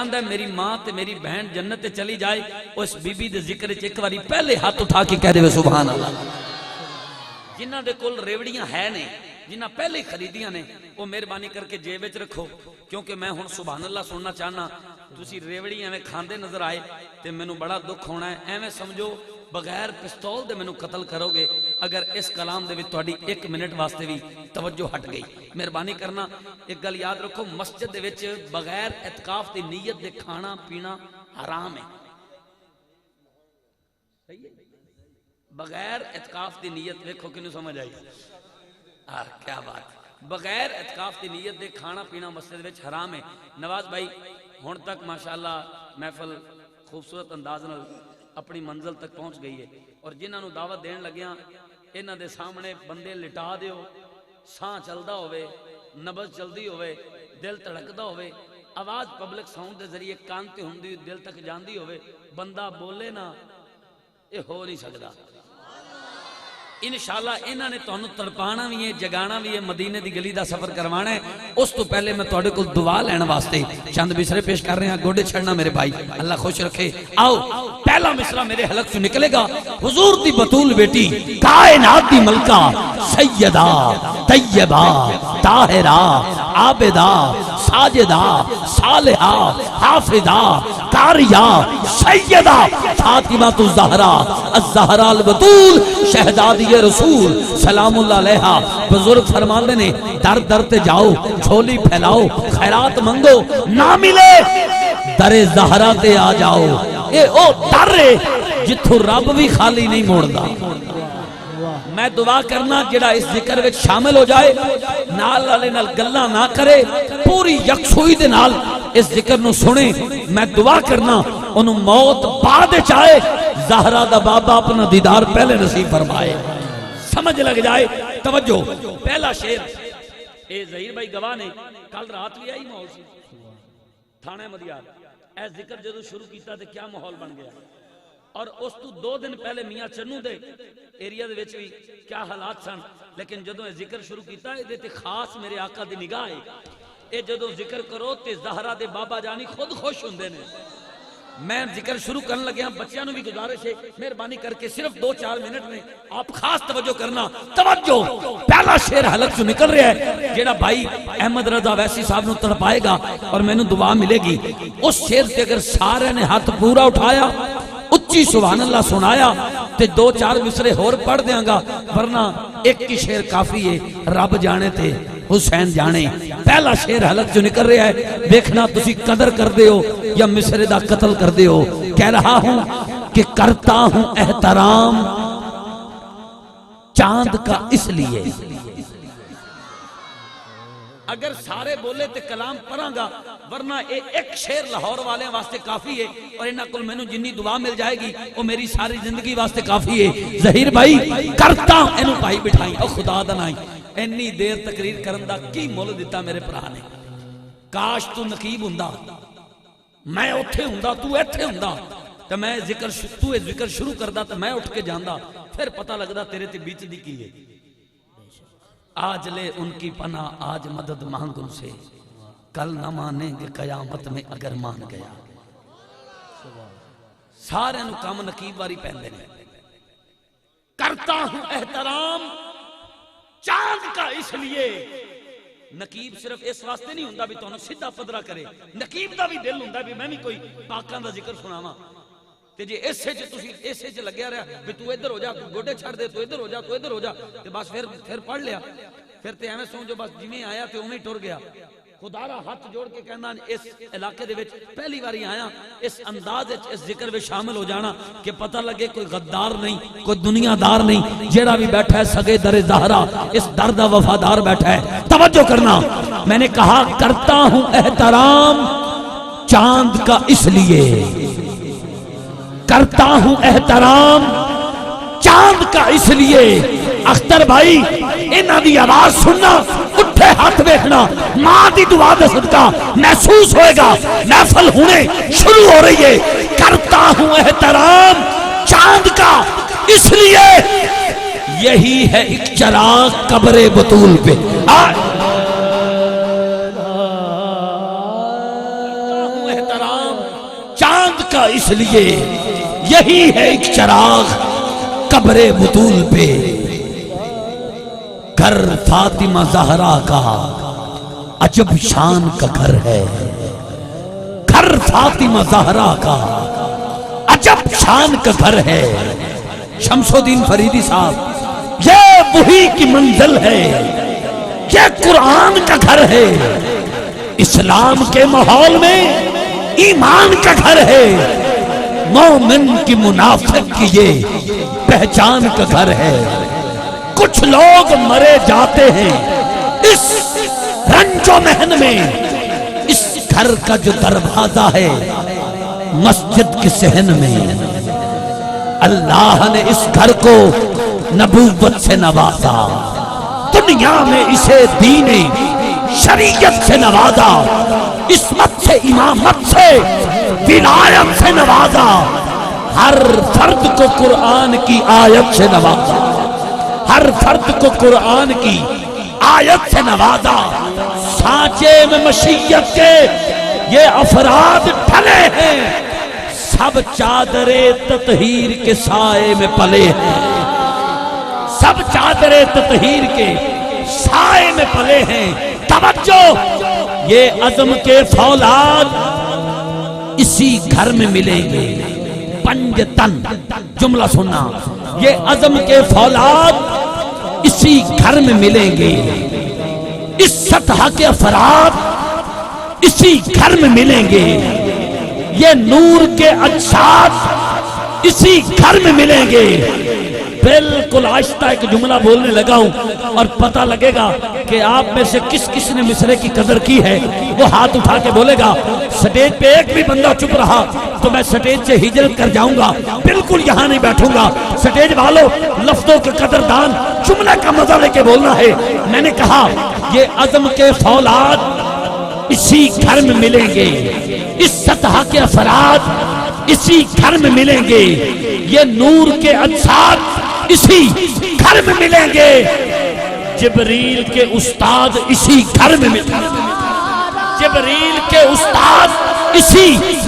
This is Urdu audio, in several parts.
ہے میری ماں تے میری بہن جنت تے چلی جائے اس بی بی دے ذکر وچ ایک واری پہلے ہاتھ اٹھا کے کہہ دے سبحان اللہ۔ جنہ دے کول ریوڑیاں ہے نے جنہ پہلے خریدیاں نے وہ مہربانی کر کے جیب وچ رکھو، کیونکہ میں ہن سبحان اللہ سننا چاہنا۔ تسی ریوڑی ایویں کھاندے نظر آئے تے مینوں بڑا دکھ ہونا ہے، ایویں سمجھو بغیر پستول دے مینوں قتل کرو گے اگر اس کلام دے وچ تہاڈی 1 منٹ واسطے بھی توجہ ہٹ گئی۔ مہربانی کرنا ایک گل یاد رکھو، مسجد دے وچ بغیر اعتکاف دی نیت دے کھانا پینا حرام ہے۔ بغیر اعتکاف دی نیت دیکھو کنوں سمجھ آئی؟ کیا بات، بغیر اعتکاف دی نیت دے کھانا پینا مسجد وچ حرام ہے۔ نواز بھائی ہن تک ماشاءاللہ محفل خوبصورت انداز نال اپنی منزل تک پہنچ گئی ہے، اور جنہاں نو دعوت دین لگیاں انہاں دے سامنے بندے لٹا دیو، ساں چلدا ہوئے، نبض چلدی ہوئے، دل تڑکدا ہوئے، آواز پبلک ساؤنڈ دے ذریعے کان تے ہوندی دل تک جاندی ہوئے، بندہ بولے نا یہ ہو نہیں سکدا۔ انشاءاللہ انہاں نے تانوں تڑپانا بھی ہے، جگانا بھی ہے، مدینے دی گلی دا سفر کروانا ہے۔ اس تو پہلے میں تواڈے کول دعا لین واسطے چند مصرے پیش کر رہے ہیں، گوڑے چھڑنا میرے بھائی، اللہ خوش رکھے۔ آؤ پہلا مصرع میرے حلق سے نکلے گا، حضور دی بطول بیٹی، کائنات دی ملکہ، سیدہ طیبہ طاہرہ عابدہ ساجدہ صالحہ حافظہ قاریہ سیدہ فاطمہ الزہرا الزہرا البتول شہزادی رسول سلام اللہ علیہا۔ بزرگ فرماندے نے در در تے جاؤ، جھولی پھیلاؤ، خیرات منگو، نہ ملے در زہرا تے آ جاؤ۔ اے او در جتھوں رب بھی خالی نہیں موڑدا۔ میں دعا کرنا جڑا اس ذکر وچ شامل ہو جائے، نال والے نال گلاں نہ کرے، پوری یکسوئی دے نال اس ذکر نو سنے۔ میں دعا کرنا انہوں موت بعد چاہے زہرا دا بابا اپنا دیدار پہلے نصیب فرمائے۔ سمجھ لگ جائے، توجہ پہلا شعر۔ اے ظہیر بھائی گواہ نے کل رات بھی آئی ماحول سی تھانے مدیار، اے ذکر جدو شروع کیتا تے کیا ماحول بن گیا، اور اس تو 2 دن پہلے میاں چنو دے ایریا دے وچ بھی کیا حالات سن، لیکن جدو اے ذکر شروع کیتا ہے تے خاص میرے آقا دی نگاہ ہے۔ اے جدو ذکر کرو تے زہرا دے بابا جانی خود خوش ہوندے نے۔ میں ذکر شروع کرنے لگے ہیں، بچیاں نو بھی گزارش ہے مہربانی کر کے صرف 2-4 منٹ میں آپ خاص توجہ کرنا۔ توجہ پہلا شعر حلق سے نکل رہا ہے جیڑا بھائی احمد رضا ویسی صاحب نو تڑپائے گا اور میں نو دعا ملے گی۔ اس شعر سے اگر سارے نے ہاتھ پورا اٹھایا، اچھی سبحان اللہ سنایا تے 2-4 مصرے اور پڑھ دیاں گا، ورنہ ایک کی شعر کافی ہے، رب جانے تے حسین جانے۔ پہلا شعر حلق جو نکل رہا ہے، دیکھنا تسی قدر کر دے ہو یا مصرے دا قتل کر دے ہو۔ کہہ رہا ہوں کہ کرتا ہوں احترام چاند کا اس لیے، اگر سارے بولے تے کلام پڑھاں گا، ورنہ ایک شعر لاہور والے واسطے کافی ہے، اور انہاں کل میں نو جنی دعا مل جائے گی وہ میری ساری زندگی واسطے کافی ہے۔ ظہیر بھائی کرتا ہوں اینو بھائی بٹھائی او خدا دا نائی، اینی دیر تقریر کرن دا کی مول دیتا میرے بھرا نے۔ کاش تو نقیب ہوندا، میں اوتھے ہوندا، تو ایتھے ہوندا، تے میں تو ذکر شروع کردا تے میں اٹھ کے جاندا، پھر پتہ لگدا تیرے تے بیچ دی کی ہے۔ آج لے ان کی پناہ، آج مدد مانگ ان سے، کل نہ مانیں گے قیامت میں اگر مان گیا۔ سارے نو کام نقیب واری پہندے نے۔ کرتا ہوں احترام چاند کا اس لیے، نقیب صرف اس واسطے نہیں ہوندا بھی تانوں سیدھا پدرا کرے، نقیب دا بھی دل ہوندا بھی میں بھی کوئی پاکاں دا ذکر سناواں۔ تے جے ایسے چ تسی ایسے چ لگیا رہا بھی تو ادھر ہو جا، تو گوڈے چھڑ دے، تو ادھر ہو جا، تو ادھر ہو جا، تے بس پھر پڑھ لیا، پھر تے ایویں سمجھو بس جویں آیا تے اوویں ٹر گیا۔ خدا را ہاتھ جوڑ کے کہنا اس علاقے دے وچ پہلی باری آیا، اس انداز وچ اس ذکر وچ شامل ہو جانا کہ پتہ لگے کوئی غدار نہیں، کوئی دنیا دار نہیں، جیڑا بھی بیٹھا ہے سگے در زہرا اس در دا وفادار بیٹھا ہے۔ توجہ کرنا، میں نے کہا کرتا ہوں احترام چاند کا اس لیے، کرتا ہوں احترام چاند کا اس لیے۔ اختر بھائی انہاں دی آواز سننا، اٹھے ہاتھ دیکھنا، ماں دی دعا دے صدقہ محسوس ہوئے گا محفل ہونے شروع ہو رہی ہے۔ کرتا ہوں احترام چاند کا اس لیے، یہی ہے ایک چراغ قبر بطول پہ۔ احترام کا اس لیے یہی ہے ایک چراغ قبر بطول پہ، گھر فاطمہ زہرا کا عجب شان کا گھر ہے، گھر فاطمہ زہرا کا عجب شان کا گھر ہے۔ شمس الدین فریدی صاحب، یہ وہی کی منزل ہے، یہ قرآن کا گھر ہے، اسلام کے ماحول میں ایمان کا گھر ہے، مومن کی منافق کی یہ پہچان کا گھر ہے۔ کچھ لوگ مرے جاتے ہیں اس رنج و محن میں، اس گھر کا جو دروازہ ہے مسجد کے صحن میں، اللہ نے اس گھر کو نبوت سے نوازا، دنیا میں اسے دین شریعت سے نوازا، عصمت سے، امامت سے، ولایت سے نوازا، ہر فرد کو قرآن کی آیت سے نوازا، ہر فرد کو قرآن کی آیت سے نوازا۔ سانچے میں مشیت کے یہ افراد ڈھلے ہیں، سب چادر تطہیر کے سائے میں پلے ہیں، سب چادر تطہیر کے سائے میں پلے ہیں۔ توجہ، یہ عزم کے فولاد اسی گھر میں ملیں گے، پنجتن، جملہ سننا، یہ عزم کے فولاد اسی گھر میں ملیں گے، اس سطح کے افراد اسی گھر میں ملیں گے، یہ نور کے اجساد اسی گھر میں ملیں گے۔ بالکل آہستہ ایک جملہ بولنے لگا ہوں اور پتہ لگے گا کہ آپ میں سے کس کس نے مصرے کی قدر کی ہے، وہ ہاتھ اٹھا کے بولے گا۔ سٹیج پہ ایک بھی بندہ چپ رہا تو میں سٹیج سے ہجرت کر جاؤں گا، بالکل یہاں نہیں بیٹھوں گا۔ سٹیج والوں، لفظوں کے قدردان، جملہ کا مزہ لے کے بولنا ہے۔ میں نے کہا یہ عزم کے فولاد اسی گھر میں ملیں گے، اس سطح کے افراد اسی گھر میں ملیں گے، یہ نور کے اجساد اسی گھر میں ملیں گے، جبریل کے استاد اسی گھر میں ملیں گے، جبریل کے استاد اسی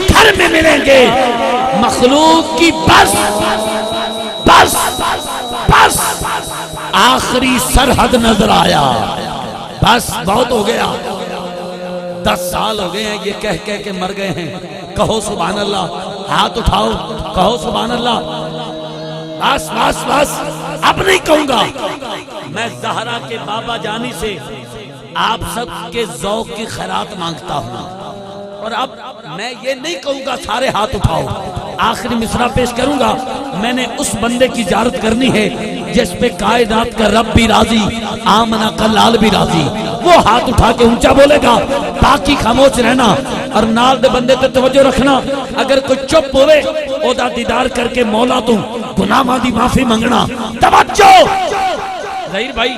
گھر میں ملیں گے۔ مخلوق کی بس بس بس آخری سرحد نظر آیا، بس بہت ہو گیا، 10 سال ہو گئے ہیں یہ کہہ کہہ کے مر گئے ہیں۔ کہو سبحان اللہ، ہاتھ اٹھاؤ، کہو سبحان اللہ۔ بس بس بس، اب نہیں کہوں گا۔ میں زہرا کے بابا جانی سے آپ سب کے ذوق کی خیرات مانگتا ہوں، اور اب میں یہ نہیں کہوں گا سارے ہاتھ اٹھاؤ۔ آخری مصرع پیش کروں گا۔ میں نے اس بندے کی زیارت کرنی ہے جس پہ کائنات کا رب بھی راضی، آمنہ کا لال بھی راضی۔ وہ ہاتھ اٹھا کے اونچا بولے گا، باقی خاموش رہنا، اور نال دے بندے تے توجہ رکھنا۔ اگر کوئی چپ ہوئے او دا دیدار کر کے مولا تو گناہ دی معافی منگنا۔ توجہ، ظہیر بھائی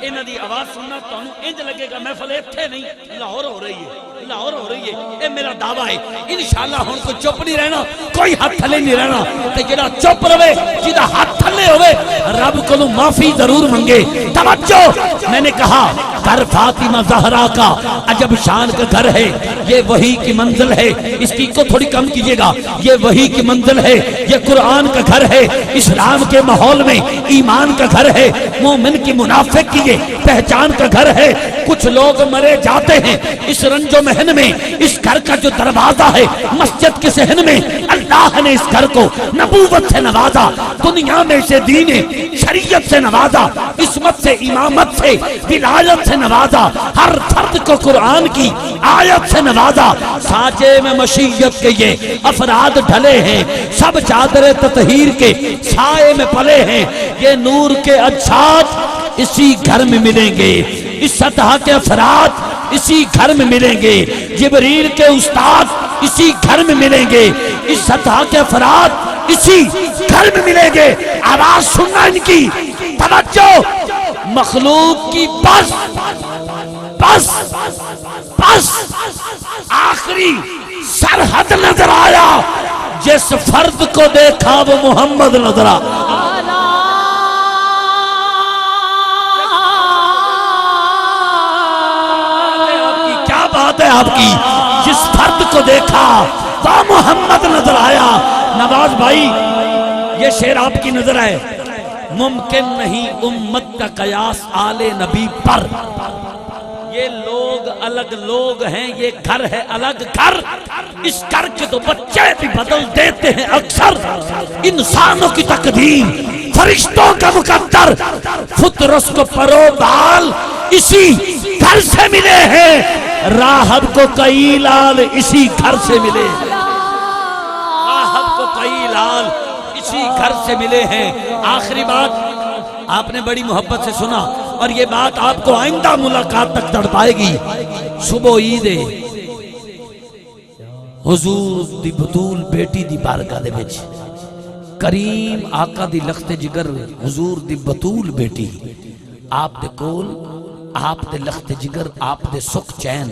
انہاں دی آواز سننا تانوں انج لگے گا محفل ایتھے نہیں، لاہور ہو رہی ہے، لاہور ہو رہی ہے۔ اے میرا دعویٰ ہے انشاءاللہ ہن کوئی چپ نہیں رہنا، کوئی ہاتھ تھلے نہیں رہنا، تے جڑا چپ رہے، جدا ہاتھ تھلے ہوئے، رب کو معافی ضرور منگے۔ توجہ، میں نے کہا گھر فاطمہ زہرا کا عجب شان کا گھر ہے، یہ وحی کی منزل ہے، اس کی کو تھوڑی کم کیجئے گا، یہ وحی کی منزل ہے، یہ قرآن کا گھر ہے، اسلام کے ماحول میں ایمان کا گھر ہے، مومن کی منافق کی یہ پہچان کا گھر ہے۔ کچھ لوگ مرے جاتے ہیں اس رنج و محن میں، اس گھر کا جو دروازہ ہے مسجد کے صحن میں، اللہ نے اس گھر کو نبوت سے نوازا، دنیا میں اسے دین شریعت سے نوازا، عصمت سے، امامت سے، ولایت سے نوازا، ہر فرد کو قرآن کی آیت سے نوازا۔ سانچے میں مشیت کے یہ افراد ڈھلے ہیں، سب چادر تطہیر کے سائے میں پلے ہیں، یہ نور کے اجساد اسی گھر میں ملیں گے، اس سطح کے افراد اسی گھر میں ملیں گے، جبریل کے استاد اسی گھر میں ملیں گے، اس سطح کے افراد اسی گھر میں ملیں گے۔ آواز سننا ان کی، توجہ، مخلوق کی بس بس بس آخری سرحد نظر آیا، جس فرد کو دیکھا وہ محمد نظر آیا۔ کیا بات ہے آپ کی؟ جس فرد کو دیکھا وہ محمد نظر آیا۔ نواز بھائی یہ شعر آپ کی نظر ہے. ممکن نہیں امت کا قیاس آل نبی پر. یہ لوگ الگ لوگ ہیں، یہ گھر ہے الگ گھر. اس گھر کے تو بچے بھی بدل دیتے ہیں اکثر. انسانوں کی تقدیر فرشتوں کا مقدر، فطرس کو پرو بال اسی گھر سے ملے ہیں. راہب کو کئی لال اسی گھر سے ملے ہیں. راہب کو کئی لال اسی گھر سے ملے ہیں. آخری بات آپ نے بڑی محبت سے سنا اور یہ بات آپ کو آئندہ ملاقات تک تڑپائے گی. صبح عید ہے، حضور دی بطول بیٹی دی بارگاہ دے وچ کریم آقا دی لخت جگر حضور دی بطول بیٹی آپ دے کول، آپ دے لخت جگر، آپ دے سکھ چین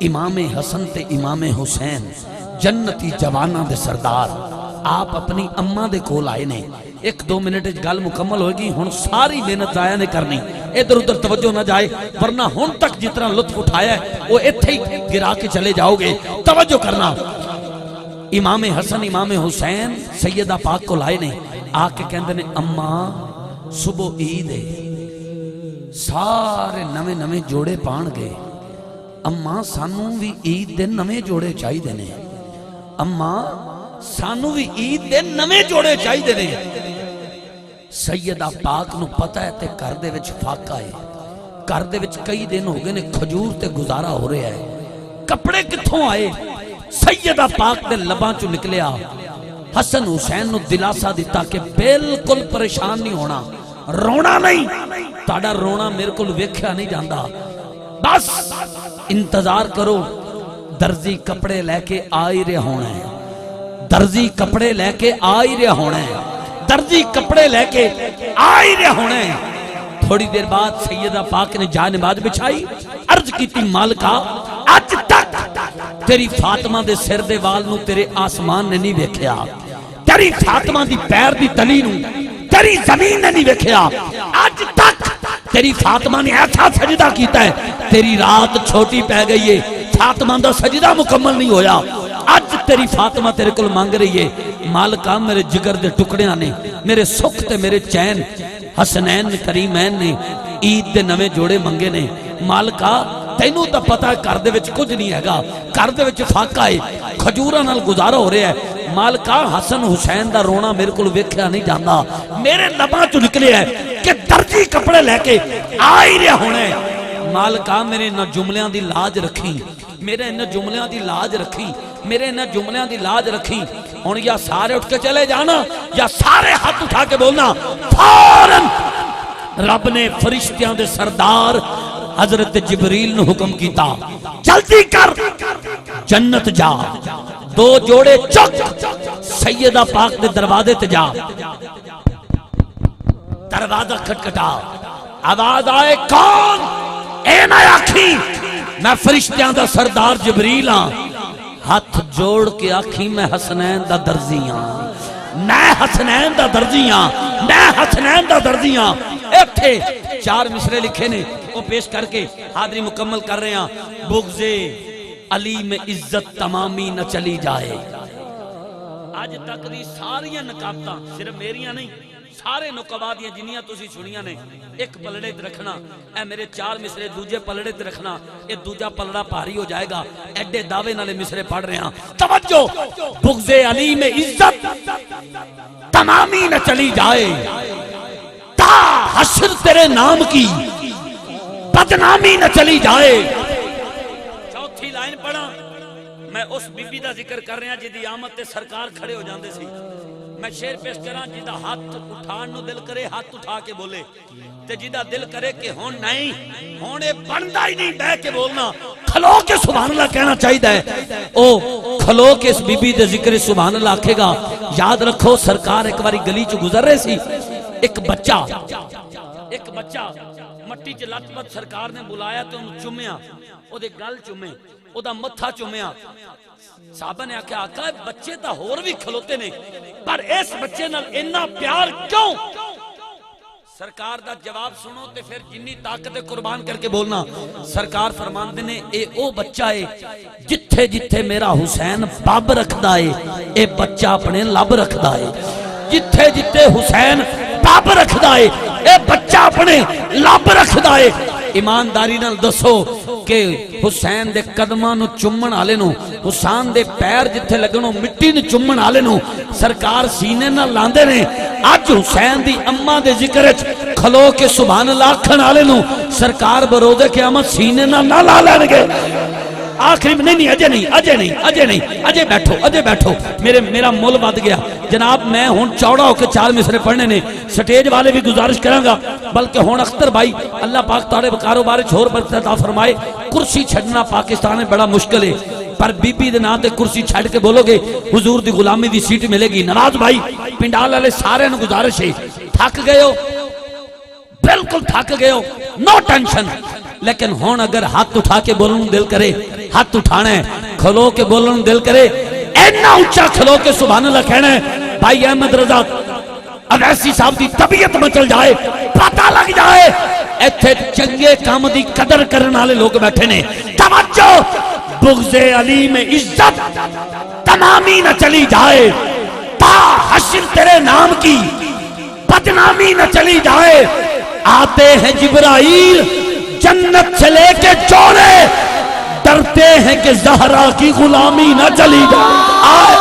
امام حسن تے امام حسین جنتی جوانہ دے سردار آپ اپنی اماں دے کول آئے نے. 1-2 منٹ گل مکمل ہوگی. ہن ساری محنت ضائع نہیں کرنی، ادھر ادھر توجہ نہ جائے، ورنہ ہن تک جتنا لطف اٹھایا ہے وہ ایتھے ہی گرا کے چلے جاؤ گے. توجہ کرنا. امام حسن امام حسین سیدہ پاک کو لائے نے، آ کے کہندے نے اماں صبح عید ہے، سارے نویں نویں جوڑے پان گئے. اماں سانوں بھی عید دے نویں جوڑے چاہیے نے. اماں سانوں بھی عید دے نویں جوڑے چاہیے نے. سیدہ پاک نو پتہ ہے تے گھر دے وچ فاقہ ہے، گھر دے وچ کئی دن ہو گئے نے کھجور تے گزارا ہو رہا ہے. کپڑے کتھوں آئے؟ سیدہ پاک دے لباں چوں نکلیا. حسن حسین نو دلاسا دیتا کہ بالکل پریشان نہیں ہونا، رونا نہیں، تاڑا رونا میرے کو ویکھیا نہیں جاندا، بس انتظار کرو، درزی کپڑے لے کے آئی رہے ہونا ہے. درزی کپڑے لے کے آئی رہے ہونا ہے. درزی کپڑے لے کے آئی رہے ہونا ہے. تھوڑی دیر بعد سیدہ پاک نے جائے نماز بچھائی، عرض کی تھی مالکہ آج تک تیری فاطمہ دے سر دے وال نو تیرے آسمان نے نہیں ویکھیا، تیری فاطمہ دی پیر دی تلی نو تیری زمین نے نہیں ویکھیا. آج تک تیری فاطمہ نے ایسا سجدہ کیتا ہے، تیری رات چھوٹی پہ گئی ہے، فاطمہ دا سجدہ مکمل نہیں ہویا. آج تیری فاطمہ تیرے کل مانگ رہی ہے. مالکہ میرے جگر دے ٹکڑیاں نے، میرے سکھ تے میرے چین حسنین کریمین نے عید دے نویں جوڑے منگے نے. مالکہ تینوں تا پتہ ہے گھر دے وچ کچھ نہیں ہے گا، گھر دے وچ فاقہ ہے، کھجوراں نال گزارا ہو رہا ہے. مالکہ حسن حسین دا رونا میرے کو ویکھیا نہیں جاندا، میرے لباں چوں نکلے ہے کہ درجی کپڑے لے کے آئی رہے ہونے. مالکہ میرے انہاں جملیاں دی لاج رکھی، میرے انہاں جملیاں دی لاج رکھی، میرے انہاں جملیاں دی لاج رکھی. ہن یا سارے اٹھ کے چلے جانا یا سارے ہاتھ اٹھا کے بولنا. فوراً رب نے فرشتیاں دے سردار حضرت جبریل نے حکم کیتا، جلدی کر جنت جا، 2 جوڑے چک سیدہ پاک دے دروازے تے جا. دروازہ کھٹکھٹا، آواز آئے کون؟ اے نہ آکھی میں فرشتیاں دا سردار جبریل ہاں. ہاتھ جوڑ کے آکھی میں حسنین دا درزی ہاں، میں حسنین دا درزی ہاں، میں حسنین دا درزی ہاں. ایتھے 4 مصرے لکھے نے، وہ پیش کر کے حاضری مکمل کر رہے ہیں. بغض علی میں عزت تمامی نہ چلی جائے. آج تک دی ساری نکابتاں صرف میریاں نہیں، سارے نقبہ دیاں جنیاں تسی سنیاں نے، ایک پلڑے تے رکھنا. اے میرے 4 مصرے دوجے پلڑے تے رکھنا، اے دوجا پلڑا بھاری ہو جائے گا. ایڈے دعوے نالے مصرے پڑھ رہے ہیں. توجہ، بغض علی میں عزت تمامی نہ چلی جائے، تا حشر تیرے نام کی بدنامی نہ چلی جائے. چوتھی لائن پڑھا. میں اس بی بی دا ذکر کر رہا جدی آمد تے سرکار کھڑے ہو جاندے سی. میں شعر پیش کراں جدا ہاتھ اٹھان نو دل کرے ہاتھ اٹھا کے بولے، تے جدا دل کرے کہ ہون نہیں ہونے بندا ہی نہیں بہ کے بولنا، کھلو کے سبحان اللہ کہنا چاہیے. او کھلو کے اس بی بی دے ذکر سبحان اللہ آکھے گا. یاد رکھو سرکار ایک باری گلی چ گزر رہے سی، ایک بچہ مٹی چ لت پت سرکار نے بلایا تو انہوں چومیا، او دے گل چومے، او دا متھا چومیا. صحابہ نے آکھا آقا بچے تا ہور بھی کھلوتے نے پر اس بچے نال اتنا پیار کیوں؟ سرکار دا جواب سنو تے پھر جنی طاقت قربان کر کے بولنا. سرکار فرماندے نے اے او بچہ ہے جتھے جتھے میرا حسین باب رکھدا ہے اے بچہ اپنے لب رکھدا ہے جتھے جتھے حسین پاب رکھدا ہے اے بچہ اپنے لب رکھدا ہے ایمانداری نال دسو کہ حسین دے قدماں نو چومن والے نو حسین دے پیر جتھے لگنو مٹی نو چومن والے نو سرکار سینے نال لاندے نے اج حسین دی اماں دے ذکر وچ کھلو کے سبحان اللہ کھن والے نو سرکار بروز قیامت سینے نال نہ لا لین گے آخری میں نہیں اجے بیٹھو میرا مول بد گیا جناب میں ہون چوڑا ہو کے 4 مصرے پڑھنے نے سٹیج والے بھی گزارش کروں گا بلکہ ہون اختر بھائی اللہ پاک تارے کاروبار چھوڑ برکت عطا فرمائے کرسی چھڑنا پاکستان میں بڑا مشکل ہے پر بی بی دے نام تے کرسی چھڑ کے بولو گے حضور دی غلامی دی سیٹ ملے گی نواز بھائی پنڈال والے سارے نو گزارش ہے تھک گئے ہو بالکل تھک گئے ہو نو ٹینشن لیکن ہون اگر ہاتھ اٹھا کے بولن دل کرے ہاتھ اٹھانا ہے کھلو کے بولن دل کرے اینا اونچا کھلو کے سبحان اللہ کہنا ہے بھائی احمد رضا اویسی صاحب دی طبیعت مچل جائے پتہ لگ جائے ایتھے چنگے کام دی قدر کرنے والے لوگ بیٹھے نے توجہ بغض علی میں عزت تمامی نہ چلی جائے تا حشر تیرے نام کی بدنامی نہ چلی جائے آتے ہیں جبرائیل جنت سے لے کے جوڑے ڈرتے ہیں کہ زہرا کی غلامی نہ چلی جائے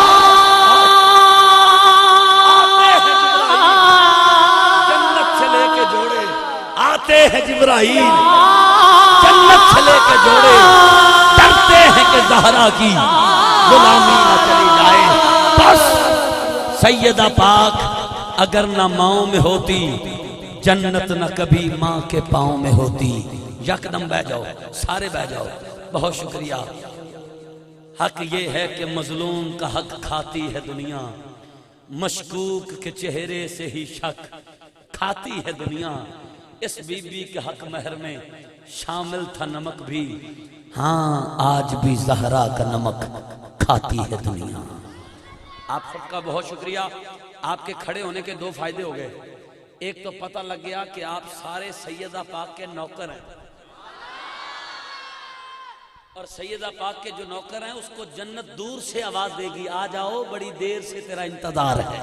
جنت سے لے کے جوڑے آتے ہیں جبرائیل جنت سے لے کے جوڑے ڈرتے ہیں کہ زہرا کی غلامی نہ چلی جائے بس سیدہ پاک اگر نہ ماؤں میں ہوتی جنت نہ کبھی ماں کے پاؤں میں ہوتی یکدم بہ جاؤ سارے بہ جاؤ بہت شکریہ حق یہ ہے کہ مظلوم کا حق کھاتی ہے دنیا مشکوک کے چہرے سے ہی شک کھاتی ہے دنیا اس بی بی کے حق مہر میں شامل تھا نمک بھی ہاں آج بھی زہرا کا نمک کھاتی ہے دنیا آپ سب کا بہت شکریہ آپ کے کھڑے ہونے کے 2 فائدے ہو گئے ایک تو پتہ لگ گیا کہ آپ سارے سیدہ پاک کے نوکر ہیں اور سیدہ پاک کے جو نوکر ہیں اس کو جنت دور سے آواز دے گی آ جاؤ بڑی دیر سے تیرا انتظار ہے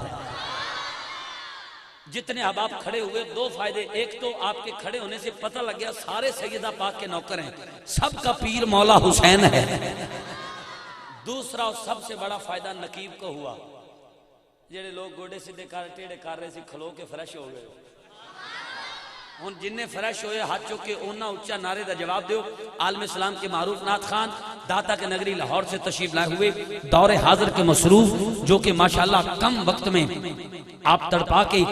جتنے اب آپ کھڑے ہوئے 2 فائدے ایک تو آپ کے کھڑے ہونے سے پتہ لگ گیا سارے سیدہ پاک کے نوکر ہیں سب کا پیر مولا حسین ہے دوسرا اور سب سے بڑا فائدہ نقیب کو ہوا جڑے لوگ گوڑے سیدھے کر ٹیڑے کر رہے سی کھلو کے فریش ہو گئے ہن جننے فریش ہوئے ہاتھ چوک کے اونا اچھا نعرے دا جواب دیو عالم اسلام کے معروف نعت خان داتا کے نگری لاہور سے تشریف لائے ہوئے دور حاضر کے مصروف جو کہ ماشاءاللہ کم وقت میں آپ تڑپا کے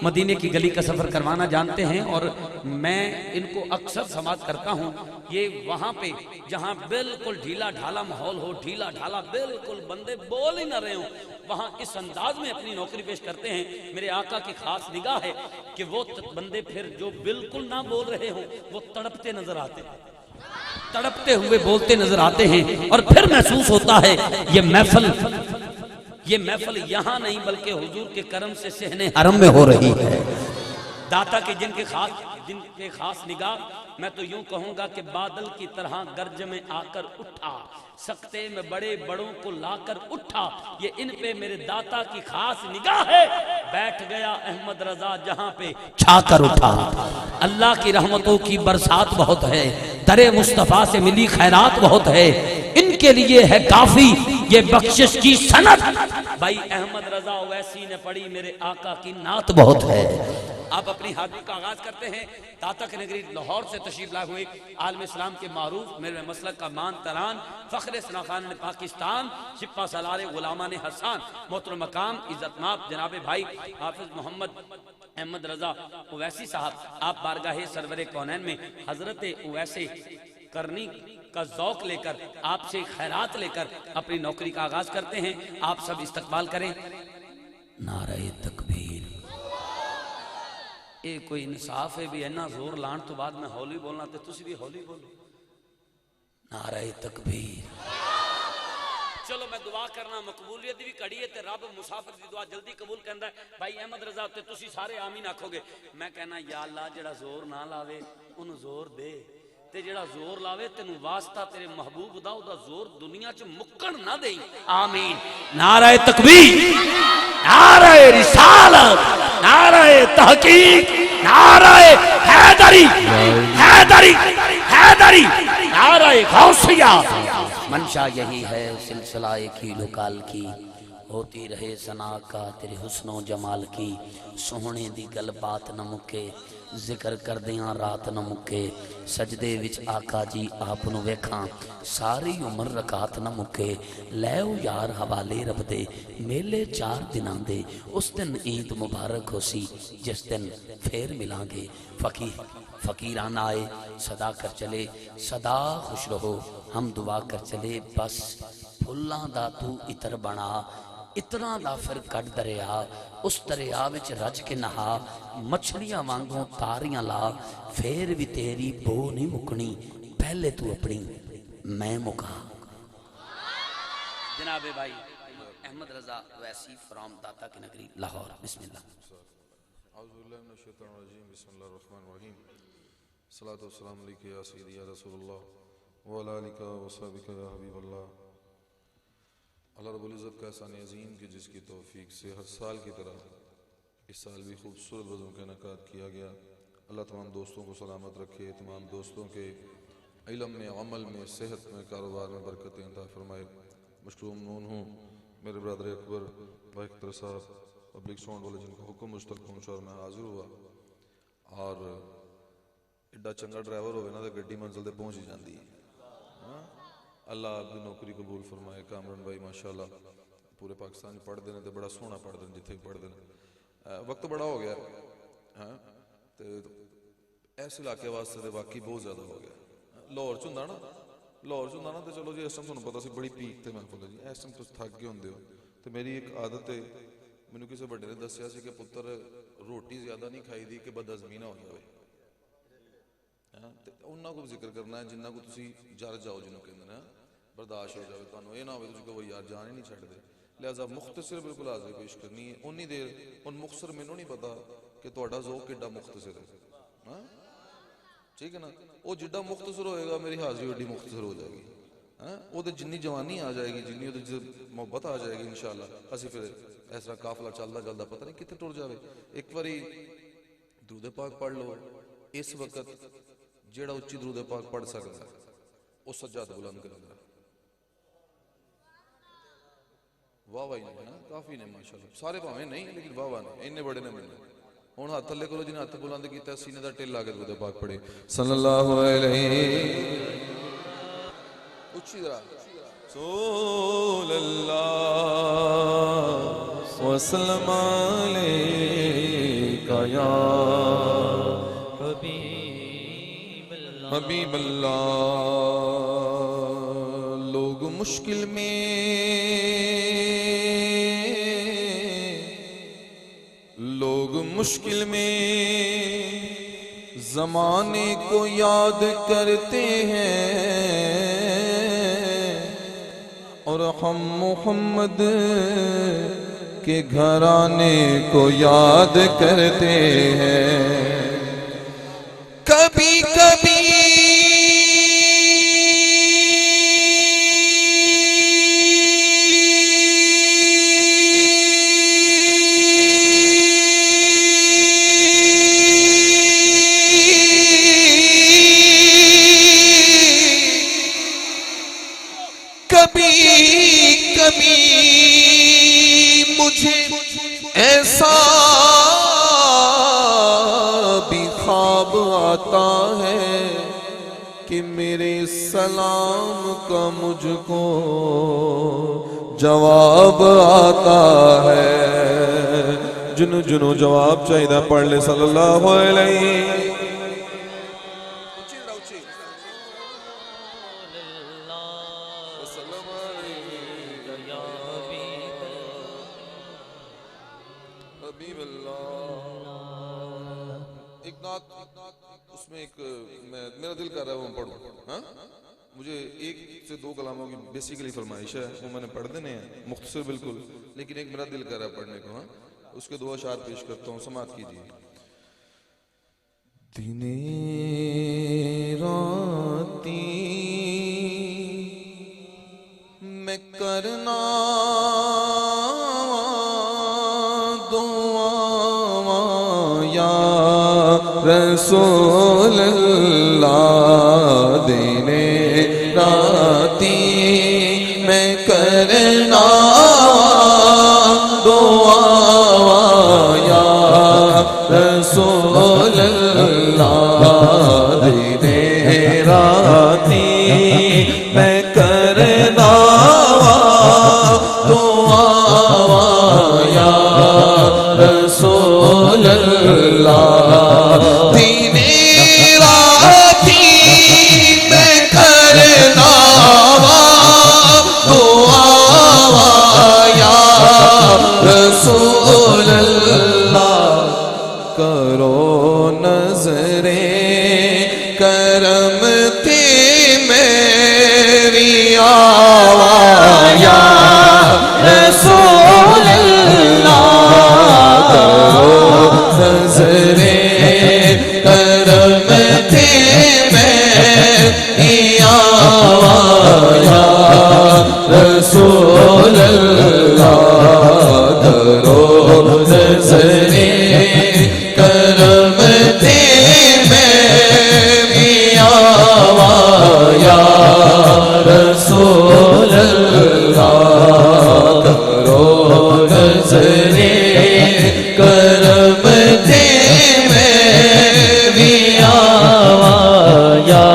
مدینے کی گلی کا سفر کروانا جانتے ہیں اور میں ان کو اکثر سماعت کرتا ہوں یہ وہاں پہ جہاں بالکل ڈھیلا ڈھالا ماحول ہو ڈھیلا ڈھالا بالکل بندے بول ہی نہ رہے ہوں وہاں اس انداز میں اپنی نوکری پیش کرتے ہیں میرے آقا کی خاص نگاہ ہے کہ وہ بندے پھر جو بالکل نہ بول رہے ہوں وہ تڑپتے نظر آتے ہیں تڑپتے ہوئے بولتے نظر آتے ہیں اور پھر محسوس ہوتا ہے یہ محفل یہاں نہیں بلکہ حضور کے کرم سے صحن حرم میں ہو رہی ہے داتا کے جن کے خاص نگاہ میں تو یوں کہوں گا کہ بادل کی طرح گرج میں آ کر اٹھا سکتے میں بڑے بڑوں کو لا کر اٹھا یہ ان پہ میرے داتا کی خاص نگاہ ہے بیٹھ گیا احمد رضا جہاں پہ چھا کر اٹھا اللہ کی رحمتوں کی برسات بہت ہے در مصطفیٰ سے ملی خیرات بہت ہے ان کے لیے ہے کافی یہ بخشش کی سند بھائی احمد رضا اویسی نے پڑھی میرے آقا کی نعت بہت ہے آپ اپنی حاضری کا آغاز کرتے ہیں داتا کی نگری لاہور سے تشریف لائے ہوئے عالم اسلام کے معروف میرے مسلک کا مان تران فخر ثناخان پاکستان شپا سالار غلامان حسان محترم مقام عزت ماب جناب بھائی حافظ محمد احمد رضا اویسی صاحب آپ بارگاہ سرور کونین میں حضرت اویسی کرنی کا ذوق لے کر آپ سے خیرات لے کر اپنی نوکری کا آغاز کرتے ہیں آپ سب استقبال کریں نعرہ تکبیر اے کوئی انصاف ہے بھی اینا زور لان تو بعد میں ہولی بولنا تے تسی بھی ہولی بولو نعرہ تکبیر چلو میں دعا کرنا مقبولیت بھی کڑی ہے تے رب مسافر دی دعا جلدی قبول کرندا ہے بھائی احمد رضا تے تسی سارے آمین آکھو گے میں کہنا یا اللہ جڑا زور نہ لاوے انہوں زور دے تے جڑا زور لاوے تینوں واسطہ تیرے محبوب دا او دا زور دنیا چ مکن نہ دیں آمین نعرہ تکبیر نعرہ رسالت نعرہ تحقیق نعرہ حیدری حیدری حیدری نعرہ غوثیہ منشا یہی ہے سلسلہ ایک ہی لکال کی ہوتی رہے ثنا کا تیرے حسن و جمال کی سوہنے دی گل بات نہ مکے ذکر کر دیاں رات نہ مکے سجدے وچ آقا جی آپ نو ویکھاں ساری عمر رکعت نہ مکے لیو یار حوالے رب دے میلے 4 دناں دے اس دن عید مبارک ہو سی جس دن پھر ملان گے فقیران آئے صدا کر چلے صدا خوش رہو ہم دعا کر چلے بس پھلاں دا تو اتر بنا اتنا دا پھر کٹ دریا اس دریا وچ رج کے نہا مچھلیاں وانگوں تاریاں لا پھر بھی تیری بو نہیں مکنی پہلے تو اپنی میں مکا جناب بھائی احمد رضا ویسی فرام داتا کی نگری لاہور بسم اللہ اعوذ باللہ من الشیطان الرجیم بسم اللہ الرحمن الرحیم صلاۃ والسلام علیکہ یا سیدی یا رسول اللہ وعلی آلک وصحبک یا حبیب اللہ اللہ رب العزت کا احسان عظیم کہ جس کی توفیق سے ہر سال کی طرح اس سال بھی خوبصورت بزم کا انعقاد کیا گیا اللہ تمام دوستوں کو سلامت رکھے تمام دوستوں کے علم میں عمل میں صحت میں کاروبار میں برکتیں عطا فرمائے مشکور ممنون ہوں میرے برادر اکبر واحد صاحب پبلک ساؤنڈ والے جن کا حکم مجھ تک پہنچا اور میں حاضر ہوا اور ایڈا چنگا ڈرائیور ہوئے نا تو گڈی منزل تے پہنچ ہی جاندی ہے اللہ آپ کی نوکری قبول فرمائے کامران بھائی ماشاءاللہ پورے پاکستان پڑھ دینے تے بڑا سونا پڑھ دینے جتھے پڑھ دینے وقت بڑا ہو گیا ہاں تے ایسے علاقے واسطے تے واقعی بہت زیادہ ہو گیا لاہور چوندا نا تے چلو جی اس ٹائم تھانوں پتہ سی بڑی پیک تے محفل ہے جی اس ٹائم تسی تھک گئے ہوندے ہو تے میری ایک عادت ہے مینوں کسی بڑے نے دسیا سی کہ پتر روٹی زیادہ نہیں کھائی دی کہ بدہضمی نہ ہو جاوے تے انہاں کو ذکر کرنا ہے جنہاں کو تسی جر جاؤ جنہوں کہندے ہیں برداشت ہو جاوے تانوں اے نہ ہوے تسی کہو یار جان ہی نہیں چھڈ دے لہذا مختصر بالکل حاضری پیش کرنی ہے اونی دیر ان مختصر مینوں نہیں پتا کہ تہاڈا ذوق کیڈا مختصر ہے ہاں ٹھیک ہے نا وہ جڈا مختصر ہوئے گا میری حاضری ایڈی مختصر ہو جائے گی ہاں وہ تے جنی جوانی آ جائے گی جنی وہ محبت آ جائے گی انشاءاللہ اسی پھر اس طرح قافلہ چلدا چلدا پتہ نہیں کتے ٹر جاوے ایک باری درود پاک پڑھ لو اس وقت جیڑا اچھی درود پاک پڑھ سکتا ہے وہ سجاد بلند کر دے واہ واہ نہیں نا کافی نے ماشاءاللہ سارے پاویں نہیں لیکن واہ واہ نے اینے بڑے نے ملنے ہن ہاتھ تھلے کرو جنہیں ہاتھ بلند کیتا سینے دا ٹل لا کے درود پاک پڑھے صلی اللہ علیہ اچھی طرح رسول اللہ وسلم علیکہ یا حبیب اللہ لوگ مشکل میں زمانے کو یاد کرتے ہیں اور ہم محمد کے گھرانے کو یاد کرتے ہیں کبھی کبھی مجھے ایسا بھی خواب آتا ہے کہ میرے سلام کا مجھ کو جواب آتا ہے جنو جواب چاہیے پڑھ لے صلی اللہ علیہ حبیب اللہ ایک نعت اس میں ایک میرا دل کر رہا ہے وہ پڑھوں ہاں مجھے 1 سے 2 کلاموں کی بیسیکلی فرمائش ہے وہ میں نے پڑھ دینے ہیں مختصر بالکل لیکن ایک میرا دل کر رہا ہے پڑھنے کو ہاں اس کے 2 اشعار پیش کرتا ہوں سماعت کیجیے دنیں راتی میں کرنا دعا یا رسول اللہ، دنیں راتی میں کرنا دعا یا رسول اللہ، دنیں راتی میں کرنا دعا یا رسول اللہ، دنیں راتی میں کرنا دعا یا رسول اللہ، کرو نظر کرم تھی میری آواز یا رسول اللہ، کرو نظر کرم تھی میری آواز یا رسول اللہ، کرو نظر کرم تھی میری آواز یا رسول اللہ، کرو نظر کرم تھی میری آواز یا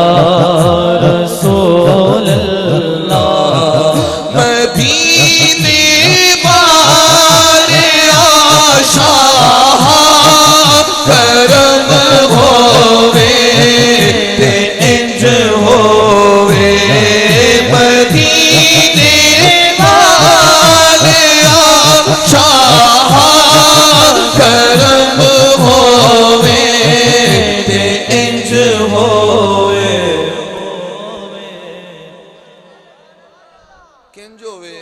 رسول اللہ، مدینے والے آشاہ کرم ہووے تے انج ہووے، مدینے والے آشاہ کرم ہووے تے انج ہووے، کنج ہووے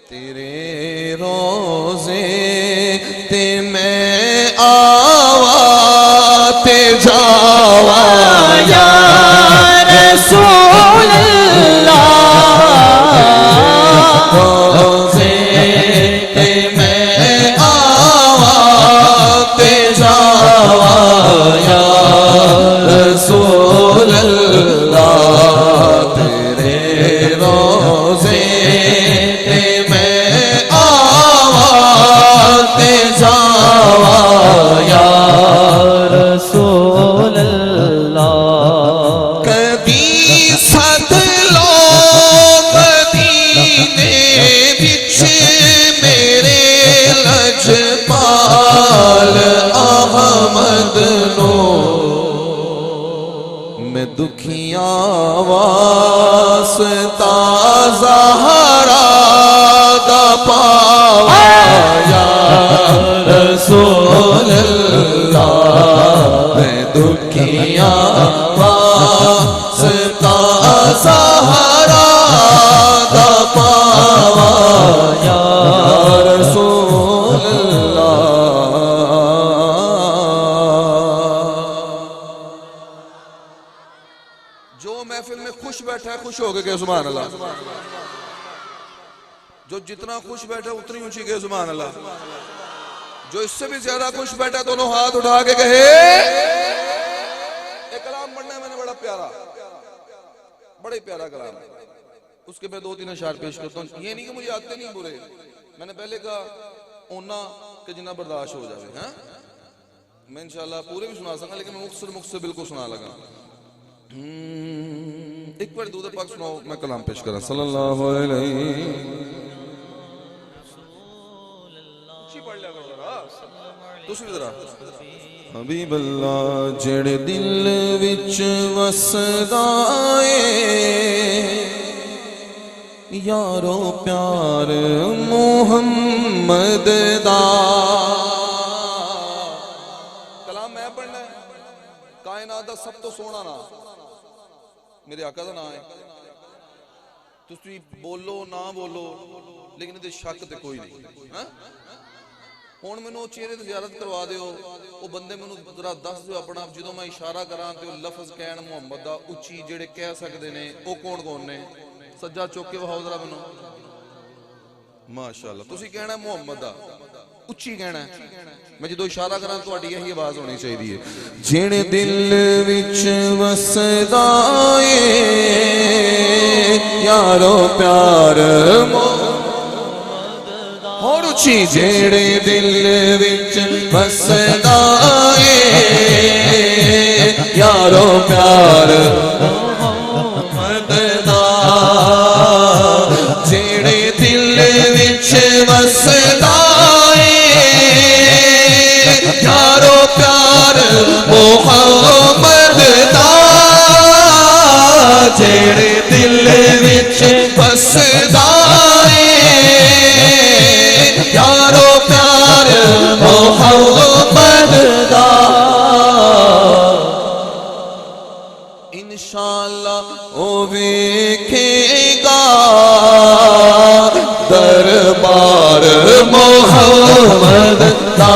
تیرے روزے تے میں آوا تے جاوا یا رسول اللہ، روزے تے میں آوا تے جاوا یا رسول اللہ، تیرے روزے تے میں آوا تے جاوا یا رسول اللہ، کبھی سد لو مدینے وچ میرے لجپال احمد نو، میں دکھیاں واسطہ زہرا دا پاوا یا رسول اللہ، میں دکھیاں واسطہ زہرا دا پاوا یا رسول اللہ، جو محفل میں خوش بیٹھا ہے خوش ہو گئے کہ سبحان اللہ، جو جتنا خوش بیٹھا اتنی اونچی کہ سبحان اللہ، جو اس سے بھی زیادہ خوش بیٹھا دونوں ہاتھ اٹھا کے کہے، ایک کلام پڑھنا ہے میں نے بڑا پیارا، بڑے پیارا کلام ہے، اس کے میں دو تین اشعار پیش کرتا ہوں، یہ نہیں کہ مجھے آتے نہیں برے، میں نے پہلے کہا اونا کہ جنہ برداشت ہو جائے، میں انشاءاللہ پورے بھی سنا سکتا لیکن میں مختصر بالکل سنا لگا، ایک بار دودھ پاک سناؤ، میں کلام پیش کرا صلی اللہ علیہ حبیب اللہ، جڑے دل وچ وسدا اے یارو پیار محمد دا، کلام میں پڑھنا ہے، کائنات دا سب تو سونا نا میرے آقا دا نام ہے، تسی بولو نہ بولو لیکن دے شک تے کوئی نہیں، ਹੁਣ ਮੈਨੂੰ ਉਹ ਚਿਹਰੇ ਦੀ ਜ਼ਿਆਰਤ ਕਰਵਾ ਦਿਓ, ਉਹ ਬੰਦੇ ਮੈਨੂੰ ਜ਼ਰਾ ਦੱਸ ਦਿਓ ਆਪਣਾ, ਜਦੋਂ ਮੈਂ ਇਸ਼ਾਰਾ ਕਰਾਂ ਤੇ ਉਹ ਲਫ਼ਜ਼ ਕਹਿਣ ਮੁਹੰਮਦ ਦਾ ਉੱਚੀ ਜਿਹੜੇ ਕਹਿ ਸਕਦੇ ਨੇ ਉਹ ਕੌਣ ਕੌਣ ਨੇ? ਸੱਜਾ ਚੁੱਕ ਕੇ ਵਿਖਾਓ ਜ਼ਰਾ ਮੈਨੂੰ। ਮਾਸ਼ਾਅੱਲਾ, ਤੁਸੀਂ ਕਹਿਣਾ ਮੁਹੰਮਦ ਦਾ ਉੱਚੀ ਕਹਿਣਾ। ਮੈਂ ਜਦੋਂ ਇਸ਼ਾਰਾ ਕਰਾਂ ਤੁਹਾਡੀ ਇਹੀ ਆਵਾਜ਼ ਹੋਣੀ ਚਾਹੀਦੀ ਹੈ। ਜਿਹੜੇ ਦਿਲ ਵਿੱਚ ਵਸਦਾ ਏ ਯਾਰੋ ਪਿਆਰ ਹੋਰ ਉੱਚੀ, ਜਿਹੜੇ ਦਿਲ ਵਿੱਚ ਵਸਦਾ ਏ ਯਾਰੋ ਪਿਆਰ ਮੁਹੰਮਦ ਦਾ, ਜਿਹੜੇ ਦਿਲ ਵਿੱਚ ਵਸਦਾ ਯਾਰੋ ਪਿਆਰ ਮੁਹੰਮਦ ਦਾ, ਜਿਹੜੇ ਦਿਲ ਵਿੱਚ ਵਸਦਾ ਏ ਯਾਰੋ ਪਿਆਰ ਮੁਹੰਮਦ ਦਾ। ਇਨਸ਼ਾਅੱਲਾ ਉਹ ਵੇਖੇਗਾ ਦਰਬਾਰ ਮੁਹੰਮਦ ਦਾ,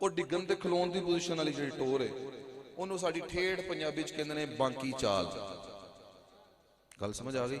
ਉਹ ਡਿੱਗਣ ਤੇ ਖਲੋਣ ਦੀ ਪੋਜੀਸ਼ਨ ਵਾਲੀ ਜਿਹੜੀ ਟੋਰ ਹੈ ਉਹਨੂੰ ਸਾਡੀ ਠੇਠ ਪੰਜਾਬੀ ਚ ਕਹਿੰਦੇ ਨੇ ਬਾਂਕੀ ਚਾਲ ਗੱਲ ਸਮਝ ਆ ਗਈ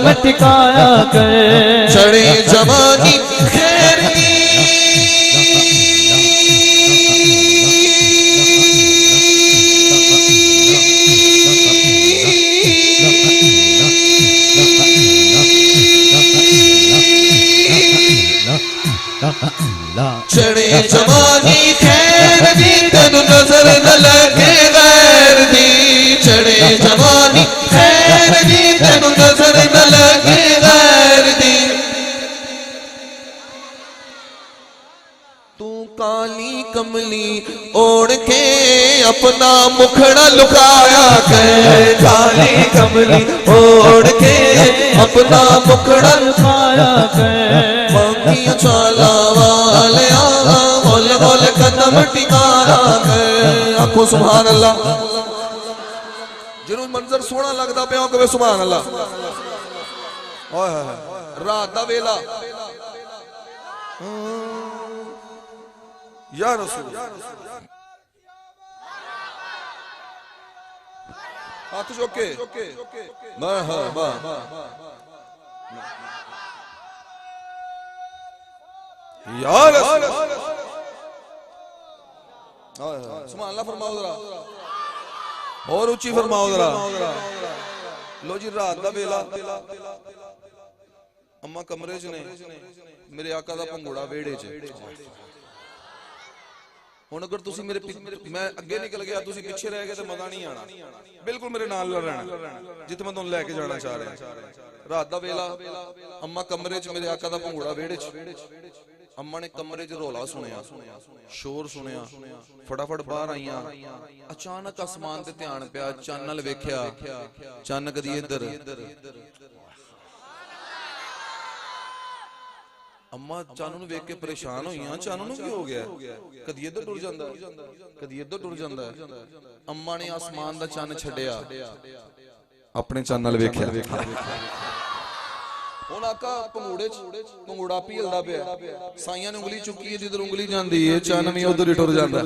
قدم ٹکایا کر چڑھے جوانی خیر دی چڑھے جوانی خیر دی تینو نظر نہ لگے غیر دی چڑھے جوانی خیر دی تینو نظر نہ لگے غیر دی تو کالی کملی اوڑھ کے اپنا مکھڑا لکایا کر کالی کملی اوڑھ کے اپنا مکھڑا لکایا کر مانگیاں چالا والیا ہول ہول قدم ٹکایا کر آنکھوں سبحان اللہ جنہوں منظر سونا لگتا پہ آنکھوں سبحان اللہ رات دا ویلا یا رسول ہاتھ چوکے مرحبا یا رسول سبحان اللہ فرماؤ ذرا اور اونچی فرماؤ ذرا لو جی رات دا ویلا اماں کمرے چ نے میرے آقا دا پنگوڑا ویڑے چ ہن اگر تسی میرے میں اگے نکل گیا تسی پیچھے رہ گئے تے مزہ نہیں آنا بالکل میرے نال رہنا جتے میں تانوں لے کے جانا چاہ رہا رات دا ویلا اماں کمرے چ میرے آقا دا پنگوڑا ویڑے چ اماں نے کمرے چ رولا سنیا شور سنیا فٹافٹ باہر آئیاں اچانک آسمان تے دھیان پیا چن نال ویکھیا چن کدی ادھر اماں چانوں نوں ویکھ کے پریشان ہوئیاں چانوں نوں کی ہو گیا کدی ادھر ٹر جاندا ہے کدی ادھر ٹر جاندا ہے اماں نے آسمان دا چن چھڈیا اپنے چن نال ویکھیا ہن آقا پنگوڑے پنگوڑا پیلدا پیا سائیاں نے انگلی چکی ہے جدھر انگلی جاندی ہے چن وی ادھر ہی ٹر جاندا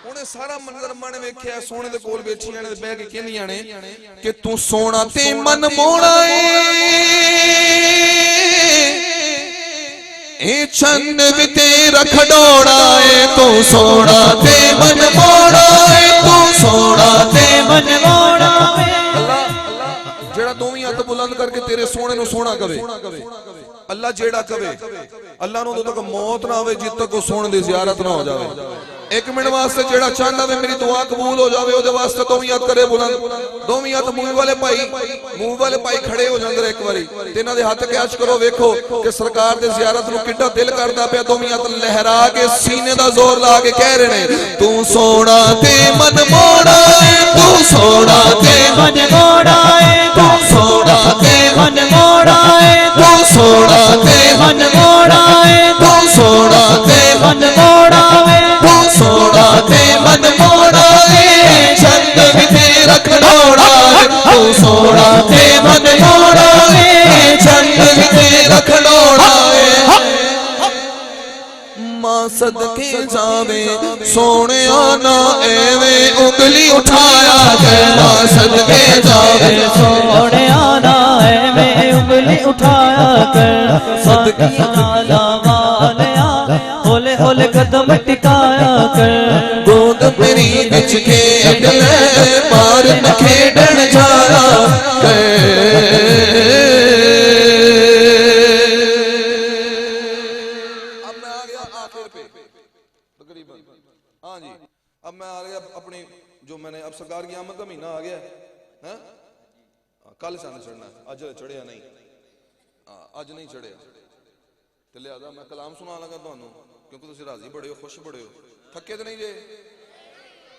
ہن سارا منظر اماں نے ویکھیا سونے دے کول بیٹھیاں نے بیٹھ کے کہندیاں نے کہ تو سونا تے من موڑا اے چند بھی تیرا کھڈوڑا اے تو سونا تے من موڑا اے تو سونا تے من موڑا اللہ جیڑا دوویں ہاتھ بلند کر کے تیرے سونے نو سونا کہے اللہ جیڑا کہے اللہ نو تو تک موت نہ ہوئے جت تک سونے دی زیارت نہ ہو جاوے ایک منٹ واسطے جیڑا چاہندا وے میری دعا قبول ہو جاوے او دے واسطے دوویں ہاتھ کرے بلند دوویں ہاتھ منہ والے پائی کھڑے ہو جاندے ایک واری تے انہاں دے ہاتھ کیچ کرو ویکھو کہ سرکار دے زیارت نو کڈا دل کردا پیا دوویں ہاتھ لہرا کے سینے دا زور لا کے کہہ رہے نے تو سونا تے من موڑا اے تو سونا تے من موڑا اے تو سونا تے من موڑا اے تو سونا تے من موڑا اے تو سونا تے من موڑا اے تو سونا تے من موڑا اے چند بھی تیرا کھڈوڑا اے تو سونا تے من موڑا اے چند بھی تیرا کھڈوڑا اے ماں صدقے جاوے سونے آنا ایویں انگلی اٹھایا کر ماں صدقے جاوے سونے آنا ایویں انگلی اٹھایا کر صدقے نالا والیا ہولے ہولے قدم ٹکایا کر گود میری بچ کھیڈ لے پار نہ کھیڈن جانا اب میں آ گیا اپنی جو میں نے اب سرکار کی آمد کا مہینہ آ گیا ہے کل چاند چڑھنا ہے اج چڑھیا نہیں اج نہیں چڑھیا تو لہذا میں کلام سنا لگا تمہیں کیونکہ تسی راضی بڑے ہو خوش بڑے ہو تھکے تو نہیں جے